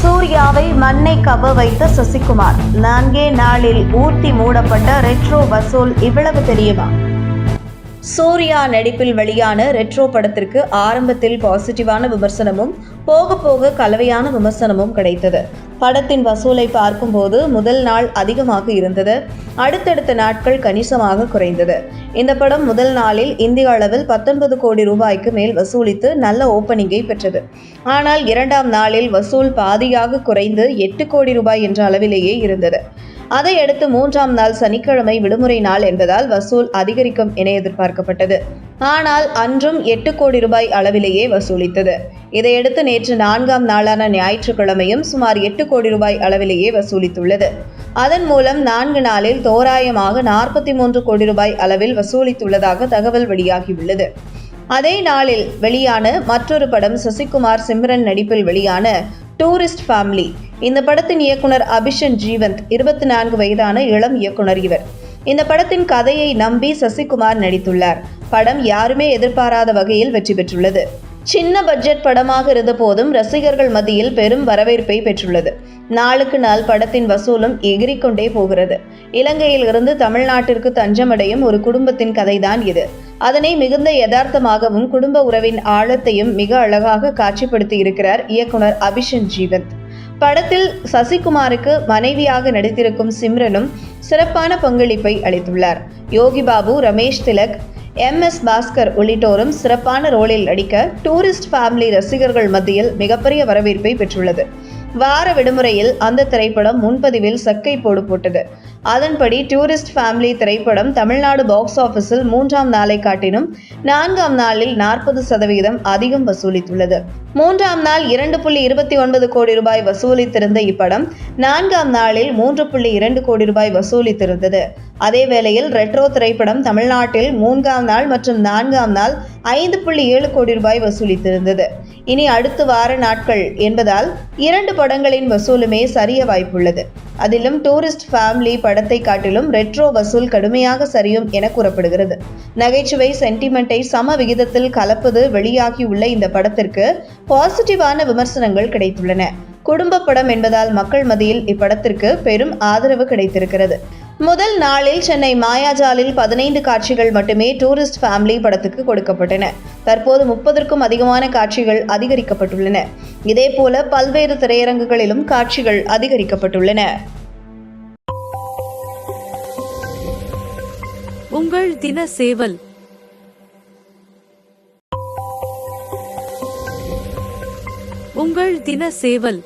சூர்யாவை மண்ணை கவ்வ வைத்த சசிகுமார். 4 நாளில் ஊத்தி மூடப்பட்ட ரெட்ரோ வசூல் இவ்வளவு தெரியுமா? சூர்யா நடிப்பில் வெளியான ரெட்ரோ படத்திற்கு ஆரம்பத்தில் பாசிட்டிவான விமர்சனமும் போக போக கலவையான விமர்சனமும் கிடைத்தது. படத்தின் வசூலை பார்க்கும்போது முதல் நாள் அதிகமாக இருந்தது, அடுத்தடுத்த நாட்கள் கணிசமாக குறைந்தது. இந்த படம் முதல் நாளில் இந்திய அளவில் 19 கோடி ரூபாய்க்கு மேல் வசூலித்து நல்ல ஓப்பனிங்கை பெற்றது. ஆனால் இரண்டாம் நாளில் வசூல் பாதியாக குறைந்து 8 கோடி ரூபாய் என்ற அளவிலேயே இருந்தது. அதையடுத்து 3ஆம் நாள் சனிக்கிழமை விடுமுறை நாள் என்பதால் வசூல் அதிகரிக்கும் என எதிர்பார்க்கப்பட்டது. ஆனால் அன்றும் 8 கோடி ரூபாய் அளவிலேயே வசூலித்தது. இதையடுத்து நேற்று 4ஆம் நாளான ஞாயிற்றுக்கிழமையும் சுமார் 8 கோடி ரூபாய் அளவிலேயே வசூலித்துள்ளது. அதன் மூலம் 4 நாளில் தோராயமாக 43 கோடி ரூபாய் அளவில் வசூலித்துள்ளதாக தகவல் வெளியாகியுள்ளது. அதே நாளில் வெளியான மற்றொரு படம் சசிகுமார் சிம்ரன் நடிப்பில் வெளியான டூரிஸ்ட் ஃபேமிலி. இந்த படத்தின் இயக்குனர் அபிஷன் ஜீவந்த் 24 வயதான இளம் இயக்குனர் இவர். இந்த படத்தின் கதையை நம்பி சசிகுமார் நடித்துள்ளார். படம் யாருமே எதிர்பாராத வகையில் வெற்றி பெற்றுள்ளது. சின்ன பட்ஜெட் படமாக இருந்த போதும் ரசிகர்கள் மத்தியில் பெரும் வரவேற்பை பெற்றுள்ளது. நாளுக்கு நாள் படத்தின் வசூலும் எகிரிக்கொண்டே போகிறது. இலங்கையில் இருந்து தமிழ்நாட்டிற்கு தஞ்சமடையும் ஒரு குடும்பத்தின் கதைதான் இது. அதனை மிகுந்த யதார்த்தமாகவும் குடும்ப உறவின் ஆழத்தையும் மிக அழகாக காட்சிப்படுத்தி இருக்கிறார் இயக்குனர் அபிஷன் ஜீவந்த். படத்தில் சசிகுமாருக்கு மனைவியாக நடித்திருக்கும் சிம்ரனும் சிறப்பான பங்களிப்பை அளித்துள்ளார். யோகி பாபு, ரமேஷ் திலக், MS பாஸ்கர் உள்ளிட்டோரும் சிறப்பான ரோலில் நடிக்க டூரிஸ்ட் ஃபேமிலி ரசிகர்கள் மத்தியில் மிகப்பெரிய வரவேற்பை பெற்றுள்ளது. வார விடுமுறையில் அந்த திரைப்படம் முன்பதிவில் சக்கை போடு போட்டது. அதன்படி டூரிஸ்ட் ஃபேமிலி திரைப்படம் தமிழ்நாடு பாக்ஸ் ஆபீஸில் 3ஆம் நாளை காட்டினும் 4ஆம் நாளில் 40% அதிகம் வசூலித்துள்ளது. 3ஆம் நாள் 2.29 கோடி ரூபாய் வசூலித்திருந்த இப்படம் 4ஆம் நாளில் 3.2 கோடி ரூபாய் வசூலித்திருந்தது. அதே வேளையில் ரெட்ரோ திரைப்படம் தமிழ்நாட்டில் 3ஆம் நாள் மற்றும் 4ஆம் நாள் 5.7 கோடி ரூபாய் வசூலித்திருந்தது. இனி அடுத்த வார நாட்கள் என்பதால் 2 படங்களின் வசூலுமே சரிய வாய்ப்புள்ளது. அதிலும் டூரிஸ்ட் ஃபேமிலி படத்தை காட்டிலும் ரெட்ரோ வசூல் கடுமையாக சரியும் என கூறப்படுகிறது. நகைச்சுவை சென்டிமெண்டை சம விகிதத்தில் கலப்பது வெளியாகியுள்ள இந்த படத்திற்கு பாசிட்டிவான விமர்சனங்கள் கிடைத்துள்ளன. குடும்ப படம் என்பதால் மக்கள் மத்தியில் இப்படத்திற்கு பெரும் ஆதரவு கிடைத்திருக்கிறது. முதல் நாளில் சென்னை மாயாஜாலில் 15 காட்சிகள் மட்டுமே டூரிஸ்ட் ஃபேமிலி படத்துக்கு கொடுக்கப்பட்டன. தற்போது 30க்கும் அதிகமான காட்சிகள் அதிகரிக்கப்பட்டுள்ளன. இதேபோல பல்வேறு திரையரங்குகளிலும் காட்சிகள் அதிகரிக்கப்பட்டுள்ளன. உங்கள் தின சேவல். உங்கள் தின சேவல்.